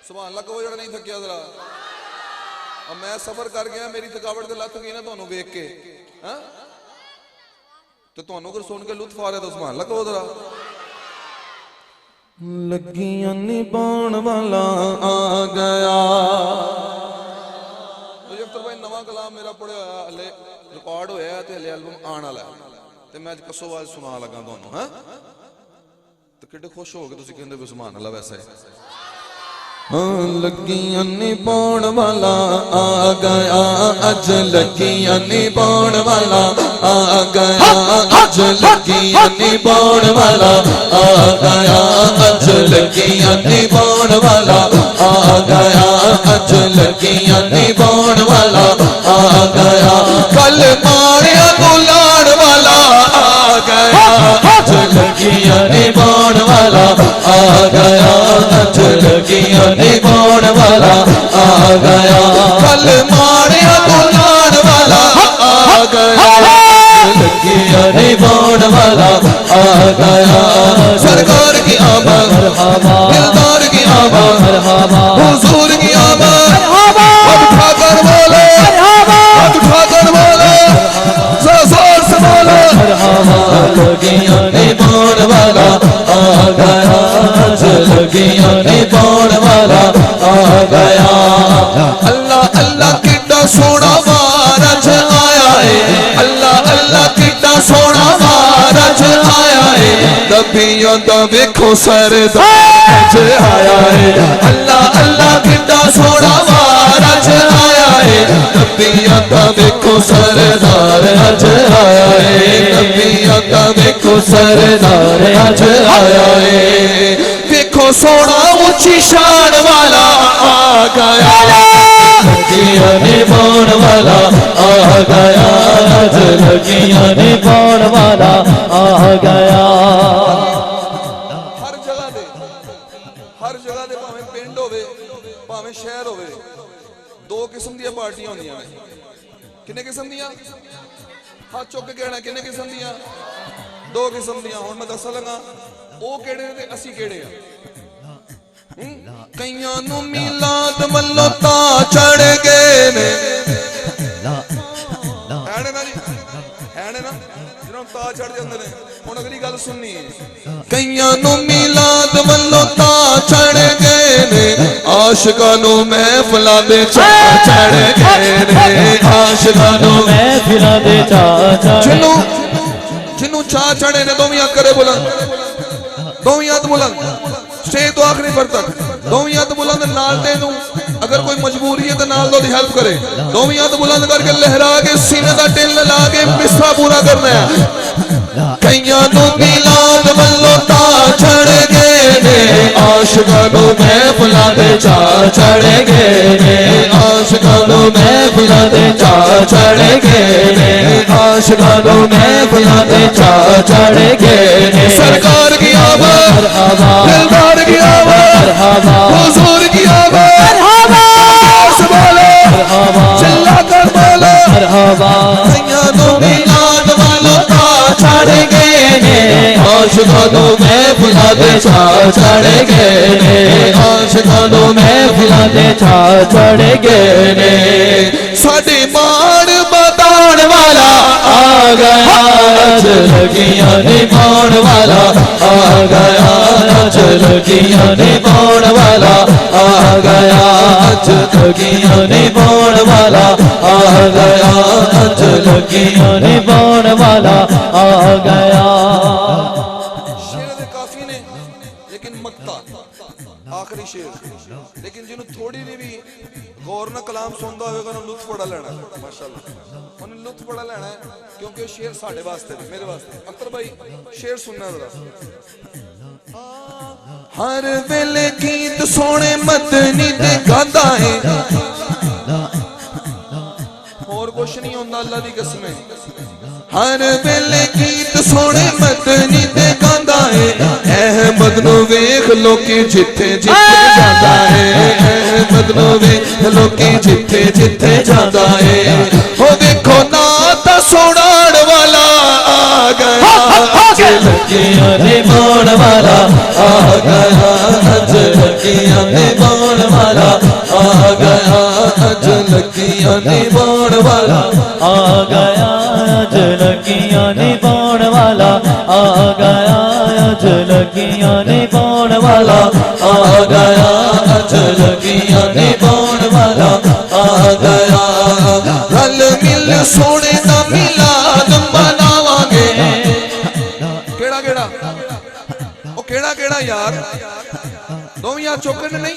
سبحان اللہ کہو جڑا نہیں تھکیا ذرا اب میں سفر کر گیا میری تھکاوٹ تے لت گئی نا تمہیں ویکھ کے تو تمہیں اگر سن کے لطف آ رہا تو سبحان اللہ کہو ذرا لگیاں نبھاؤن والا آ گیا اختر بھائی نواں کلام میرا پڑھیا ہوا ہلے ریکارڈ ہویا ہے تے ہلے البم آن والا ہے تے میں کسو آج سنا لگا تانوں ہاں تے کڈے خوش ہو کے تسی کہندے ہو سبحان اللہ ویسا ہے لگیاں نبھاؤن والا آ گیا اج لگیاں نبھاؤن والا آ گیا اج لگیاں نبھاؤن والا آ گیا اج لگیاں نبھاؤن والا آ گیا اج لگیاں نبھاؤن والا آ گیا کل ماریا گلان والا آ گیا اج لگیاں نبھاؤن والا آ گیا اج لگیاں نبھاؤن والا آ گیا کل ماریا گلان والا آ گیا لگیاں نبھاؤن والا آ گیا سرکار کی آمد دلدار کی آمد حضور کی آمد اب اٹھا کر بولو اب اٹھا کر بولو زور سے بولو لگیاں نبھاؤن والا آ گیا لگیاں نبھاؤن والا آ گیا اللہ اللہ کڈا سونا وار اج آیا ہے اللہ اللہ کڈا سونا وار اج آیا ہے نبیوں دا ویکھو سردار اج آیا ہے اللہ اللہ کڈا سونا وار اج آیا ہے نبیوں دا ویکھو سردار اج آیا ہے نبیوں دا ویکھو سردار اج آیا ہے ویکھو سونا اونچی شان والا آ گیا لگیاں نبھاؤن والا آ گیا اج لگیاں نبھاؤن والا آ گیا ہر جگہ دے بھاویں پنڈ ہوے بھاویں شہر ہوے دو قسم دی پارٹیاں ہوندیاں نے کنے قسم دیاں ہاتھ چک کے کہنا کنے قسم دیاں دو قسم دیاں ہن میں دس لگا او کیڑے تے اسی کیڑے ہیں کئیاں نو میلاد ملو تا چڑھ گئے نے ہے نا جی ہے نا جنہوں تا چڑھ جاندے نے ہن اگلی گل سننی ہے کئیاں نو میلاد ملو تا چڑھ گئے نے عاشقاں نو محفلاں دے چاہ چڑھ گئے نے عاشقاں نو محفلاں دے چاہ جنوں چاہ چڑھے نے دوویں ہاتھ کرے بلند دوویں ہاتھ بلند سٹیج تو آخری پر تک دوویں ہاتھ بلند نال دے نو اگر کوئی مجبوری ہے تو نال دو دی ہیلپ کرے دوویں ہاتھ بلند کر کے لہرا کے سینے دا ٹل لا کے مصرع پورا کرنا ہے کئیاں نو میلاد ملو تا چڑھ گئے نے عاشقاں نو محفلاں دے چاہ چڑھ گئے نے عاشقاں نو محفلاں دے چاہ چڑھ گئے نے عاشقاں نو محفلاں دے چاہ چڑھ گئے نے سرکار کی آمد دلدار کی آمد حضور کی آمد سے بولو چلا کر بولو کئیاں نو میلاد والو تا چڑھ گئے نے عاشقاں نو محفلاں دے چاہ چڑھ گئے نے عاشقاں نو محفلاں دے چاہ چڑھ گئے نے ساڈے مان بتاؤن والا آ گیا اج لگیاں نبھاؤن والا آ گیا اج لگیاں نبھاؤن والا آ گیا اج لگیاں نبھاؤن والا آ گیا اج لگیاں نبھاؤن والا آ گیا شعر دے کافی نے لیکن مقطع آخری شعر لیکن جنہوں تھوڑی بھی غور نہ کلام سندا ہوئے گا انہوں لطف بڑا لینا ہے ماشاءاللہ انہوں لطف بڑا لینا ہے کیونکہ شعر ساڑھے واسطے بھی میرے واسطے اختر بھائی شعر سننا ذرا ہر ویلے گیت سونے مدنی دے گاندہ ہے اور کچھ نہیں ہوندہ اللہ دی قسم ہے ہر ویلے گیت سونے مدنی دے گاندہ ہے احمد نو ویکھ لوکی جتھے جتھے جاندہ ہے احمد نو ویکھ لوکی جتھے جتھے جاندہ ہے ہو دیکھو ناتا سنان والا آ گیا اج لگیاں نبھاؤن والا آ گیا اج لگیاں نبھاؤن والا آ گیا اج لگیاں نبھاؤن والا آ گیا اج لگیاں نبھاؤن والا آ گیا اج لگیاں نبھاؤن والا آ گیا اج لگیاں نبھاؤن والا آ گیا رل مل سونے دا میلاد مناواں گے کیڑا کیڑا او کیڑا کیڑا یار دوویں ہاتھ چوکن نہیں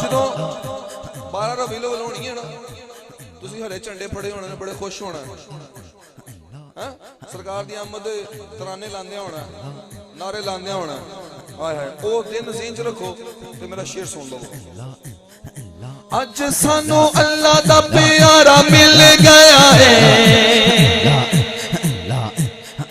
ਜਦੋਂ 12 ਰਬੀਉਲ ਅਵਲ ਹੋਣੀ ਹੈ ਨਾ ਤੁਸੀਂ ਹਰੇ ਝੰਡੇ ਫੜੇ ਹੋਣੇ ਨੇ ਬੜੇ ਖੁਸ਼ ਹੋਣਾ ਹੈ ਸਰਕਾਰ ਦੀ ਆਮਦ ਦੇ ਤਰਾਨੇ ਲਾਉਂਦੇ ਹੋਣਾ ਨਾਰੇ ਲਾਉਂਦੇ ਹੋਣਾ ਹਾਏ ਹਾਏ ਉਹ ਦਿਨ ਜ਼ੀਨ ਚ ਰੱਖੋ ਤੇ ਮੇਰਾ ਸ਼ੇਰ ਸੁਣ ਲਓ ਅੱਜ ਸਾਨੂੰ ਅੱਲਾ ਦਾ ਪਿਆਰਾ ਮਿਲ ਗਿਆ ਹੈ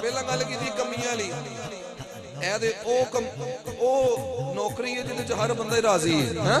ਪਹਿਲਾਂ ਗੱਲ ਕੀਤੀ ਕਮੀਆਂ ਲਈ ਇਹਦੇ ਉਹ ਨੌਕਰੀ ਹੈ ਜਿਹਦੇ ਚ ਹਰ ਬੰਦਾ ਹੀ ਰਾਜ਼ੀ ਹੈ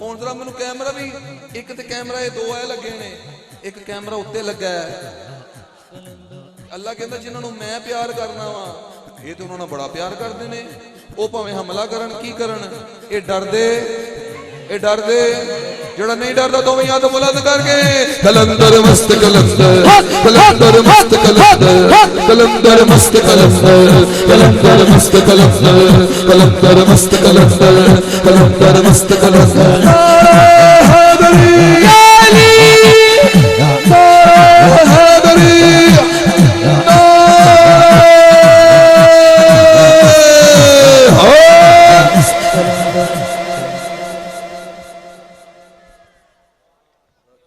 ਹੁਣ ਜਰਾ ਮੈਨੂੰ ਕੈਮਰਾ ਵੀ ਇੱਕ ਤੇ ਕੈਮਰਾ ਇਹ ਦੋ ਆਏ ਲੱਗੇ ਨੇ ਇੱਕ ਕੈਮਰਾ ਉੱਤੇ ਲੱਗਾ ਹੈ ਅੱਲਾ ਕਹਿੰਦਾ ਜਿਨ੍ਹਾਂ ਨੂੰ ਮੈਂ ਪਿਆਰ ਕਰਨਾ ਵਾ ਇਹ ਤੇ ਉਹਨਾਂ ਨਾਲ ਬੜਾ ਪਿਆਰ ਕਰਦੇ ਨੇ ਉਹ ਭਾਵੇਂ ਹਮਲਾ ਕਰਨ ਕੀ ਕਰਨ ਇਹ ਡਰਦੇ ਜਿਹੜਾ ਨਹੀਂ ਡਰਦਾ ਦੋਵੇਂ ਹੱਥ ਬੁਲੰਦ ਕਰਕੇ ਕਲੰਦਰ ਮਸਤ ਕਲੰਦਰ ਕਲੰਦਰ ਮਸਤ ਕਲੰਦਰ ਕਲੰਦਰ ਮਸਤ ਕਲੰਦਰ ਕਲੰਦਰ ਮਸਤ ਕਲੰਦਰ ਕਲੰਦਰ ਮਸਤ ਕਲੰਦਰ ਕਲੰਦਰ ਮਸਤ ਕਲੰਦਰ ਹਾਦਰੀ ਅਲੀ ਹਾਦਰੀ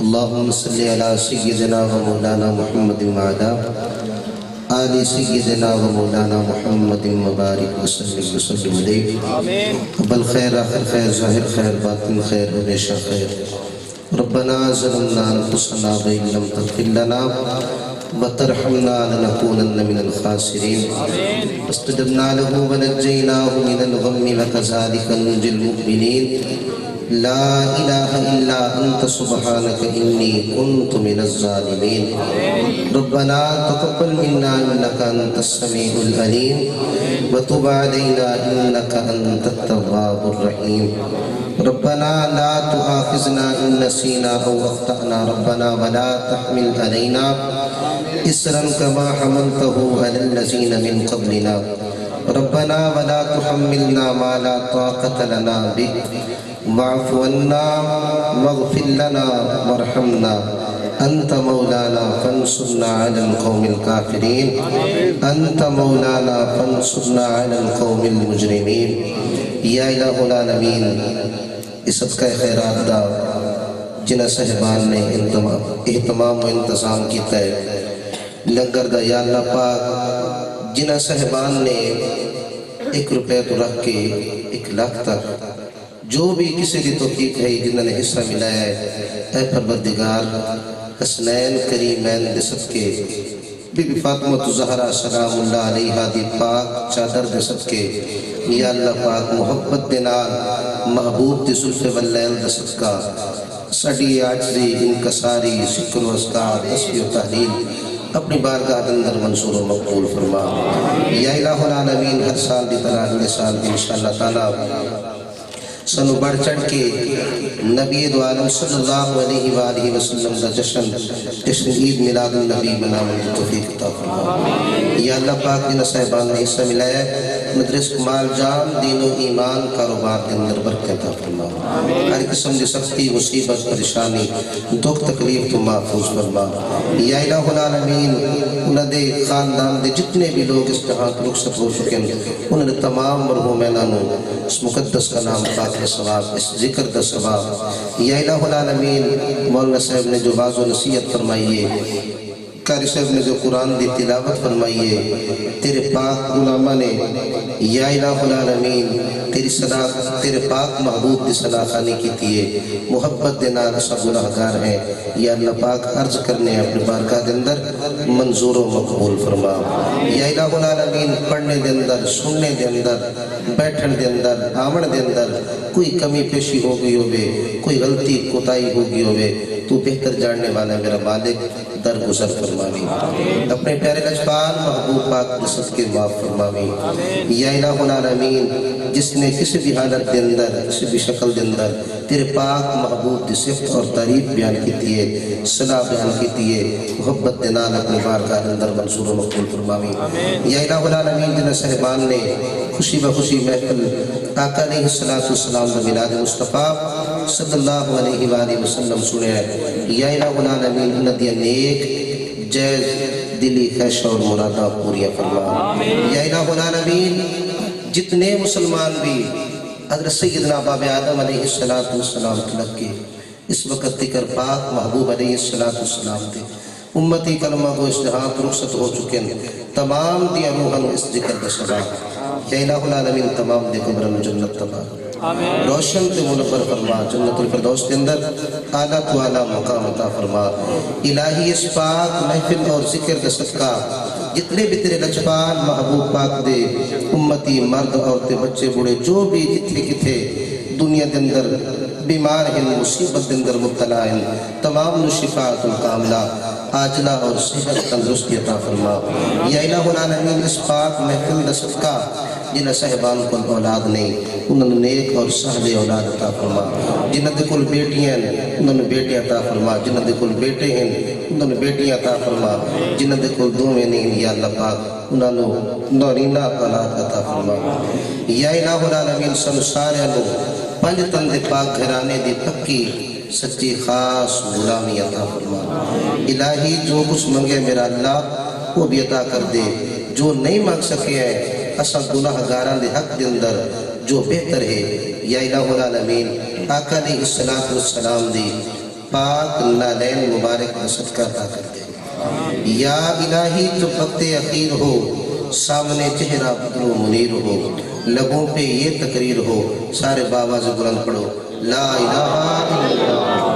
اللهم صل على سيدنا ومولانا محمد وعلى آل سيدنا ومولانا محمد مبارك وسلم عليه قبل خير آخر خير ظاهر خير باطن خير ہمیشہ خیر ربنا ظلمنا انفسنا وإن لم تغفر لنا وترحمنا لنكونن من الخاسرين فاستجبنا له ونجيناه من الغم وكذلك ننجي المؤمنين لا إله إلا أنت سبحانك إني كنت من الظالمين ربنا تقبل منا إنك أنت السميع العليم وتب علينا إنك أنت التواب الرحيم ربنا لا تؤاخذنا إن نسينا أو أخطأنا ربنا ولا تحمل علينا إصرا كما حملته على الذين من قبلنا ربنا ولا تحملنا ما لا طاقة لنا به واعف عنا واغفر لنا وارحمنا أنت مولانا فانصرنا على القوم الكافرين أنت مولانا فانصرنا على القوم المجرمين یا الہ العالمین اس صدقہ خیرات دا جنہ صاحبان نے اہتمام و انتظام کیتا ہے لنگر دا یا اللہ پاک جنہ صاحبان نے 1 روپے تو رکھ کے 1 لاکھ تک جو بھی کسی کی توفیق ہے جنہوں نے حصہ ملایا ہے اے پروردگار حسنین کریمین دے صدقے بی بی فاطمہ زہرا سلام اللہ علیہ دی پاک چادر دے صدقے یا اللہ پاک محبت دے نال محبوب دی زلف واللیل دے صدقہ سڑی عاجزی انکساری ذکر و اذکار تسبیح و تحلیل اپنی بارگاہ اندر منصور و مقبول فرما یا الہ العالمین ہر سال دی طرح اگلے سال انشاءاللہ تعالی سنو بڑھ چڑھ کے نبی دو عالم صلی اللہ علیہ وآلہ وسلم دا جشن عید میلاد النبی منامن دی توفیق عطا فرما یا اللہ پاک دینا صاحبان نے حصہ ملایا ہے مدرس کمال جان دین و ایمان کاروبار کے اندر برکت عطا فرما ہر قسم دی سختی مصیبت پریشانی دکھ تکلیف تو محفوظ فرما یا الہ العالمین انہوں دے خاندان دے جتنے بھی لوگ اس جہاں تو رخصت ہو چکے ہیں انہوں نے تمام مرحومینوں اس مقدس کا نام پاک ثواب اس ذکر دا ثواب یا الہ العالمین مولانا صاحب نے جو باز و نصیحت فرمائیے قاری صاحب نے جو قرآن دی تلاوت فرمائیے تیرے پاک علماء نے یا الہ العالمین تیرے پاک محبوب دی صلاح خانی کی تیئے محبت دینا رسا گناہگار ہیں یا اللہ پاک عرض کرنے اپنے بارگاہ دے اندر منظور و مقبول فرما یا الہ العالمین پڑھنے دے اندر سننے دے اندر بیٹھن دے اندر آمن دے اندر کوئی کمی پیشی ہو گئی ہوئے کوئی غلطی کوتاہی ہو گئی ہوئے تو بہتر جاننے والا میرا مالک درگزر فرماوی اپنے پیارے لجپال محبوب پاک نصد کے معاف فرماوی یا الہ العالمین جس نے کسی بھی حالت دے اندر کسی بھی شکل دے اندر تیرے پاک محبوب دی صفت اور تعریف بیان کی تیئے صلاح بیان کی تیئے محبت دینال اپنے بارگاہ اندر منصور و مقبول فرماوی یا الہ العالمین جنہ صاحبان نے خوشی بخوشی محفل آقا علیہ السلام و میلاد مصطفیٰ صلی اللہ علیہ وآلہ وسلم سنے یا الہ العالمین انہدیہ نیک جائز دلی خیش اور مرادہ پوریا فرما یا الہ العالمین جتنے مسلمان بھی حضرت سیدنا باب آدم علیہ السلام تلک کے اس وقت تکر پاک محبوب علیہ السلام تھے امتی کلمہ کو اس جہاں پر رخصت ہو چکے ہیں تمام دیا روحن اس ذکر کا سباب یا الہ العالمین تمام دے قبرن جنت تمام روشن تے منور فرما جنت الفردوس کے اندر اعلیٰ تو اعلیٰ مقام عطا فرما الہی اس پاک محفل اور ذکر کا صدقہ جتنے بھی تیرے لجپال محبوب پاک دے امتی مرد عورتیں بچے بوڑھے جو بھی کتھے کتھے دنیا دے اندر بیمار ہیں مصیبت دے اندر مبتلا ہیں تمام شفاعت الکاملہ عاجلہ اور صحت تندرستی عطا فرما یا الہ العالمین اس پاک محفل دا صدقہ جنہ صاحبان کو اولاد نہیں انہوں نے نیک اور سہل اولاد عطا فرما جنہ دے کل بیٹیاں انہوں نے بیٹے عطا فرما جنہ دے کل بیٹے ہیں انہوں نے بیٹیاں عطا فرما جنہ دے کل دومیں نہیں یا اللہ پاک انہوں نے نورینہ اولاد عطا فرما یا الہ العالمین سنسارے لوگ پنج تندے پاک گھرانے دی پکی سچی خاص غلامی عطا فرما الہی جو کچھ منگے میرا اللہ وہ بھی عطا کر دے جو نہیں مانگ سکے ہیں اسا گناہ گاران دے حق دے اندر جو بہتر ہے یا الہ العالمین آقا علیہ السلام دی پاک نالین مبارک کا صدقہ عطا کر دے۔ یا الہی تو وقت اخیر ہو، سامنے چہرہ بدر و منیر ہو، لبوں پہ یہ تقریر ہو، سارے بابا سے بلند پڑھو لا الہ الا اللہ